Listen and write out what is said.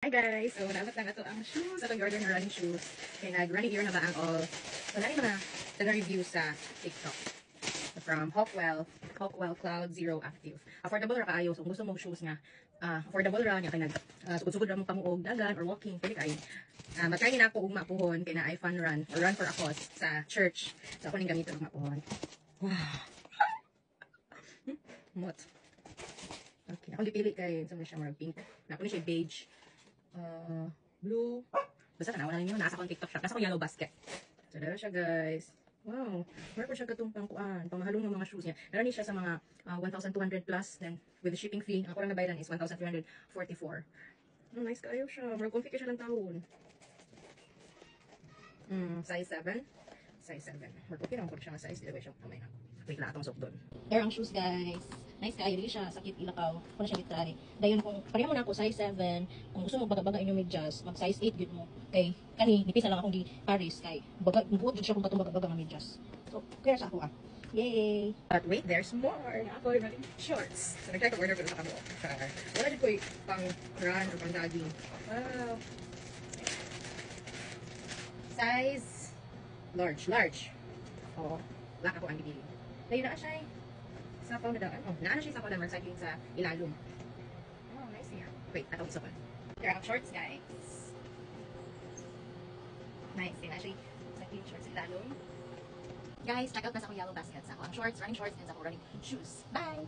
Hi guys! So, dapat lang ito ang shoes. Atong order na running shoes. Kaya nag-running ear na ba ang all. So, nari mga review sa TikTok. From Hawkwell Cloud Zero Active. Affordable ra kaayo. So, kung gusto mong shoes nga, affordable ra, nga kaya sugod-sugod ra mong pamuog, dagan, or walking, pwede kayo. Matry na ako mapuhon, kaya na I fun run, or run for a cause sa church. So, ako nang gamito ng mapuhon. Wow! What? Okay, akong gipili kay, sa siya marag pink. Napo ni siya beige. Blue. Basta tanawa na ninyo, nasa akong TikTok shop. Nasa akong yellow basket. So, dala siya guys. Wow. Meron po siya katong pangkuan. Pangmahalong ng mga shoes niya. Meron siya sa mga 1,200 plus. Then, with the shipping fee, ang kurang nabayaran is 1,344. Nice kayo siya. Meron comfy ka siya ng taon. Size 7. Size 7. Meron okay naman po siya nga size. Dila ba siya kamay na. Wait lang, atong sokdon. Air ang shoes guys. Nice kayo, dili siya sakit ilakaw. Kung siya gitry. Dayon kung pareha mo na ako size 7, kung gusto mo baga-baga inyong medyas, mag size 8 gud mo. Kay kani nipisa lang akong gi Paris kay baga buot jud siya kung katong baga-baga nga medyas. So, kaya sa ako ah. Yay! But wait, there's more. Ako yung running shorts. So, nag-try ko order ko sa kamo. Wala dito ko pang run or pang jogging. Wow. Size large. Oh, wala ako ang bibili. Dayon na siya sa paunadaan. Oh, naano siya sa paunadaan cycling sa ilalong. Oh, nice niya. Wait, atong isa pa. There are shorts, guys. Nice. Yan na siya cycling shorts sa ilalong. Guys, check out na sa akong yellow basket. Sa ako ang shorts, running shorts, and sa ako running shoes. Bye!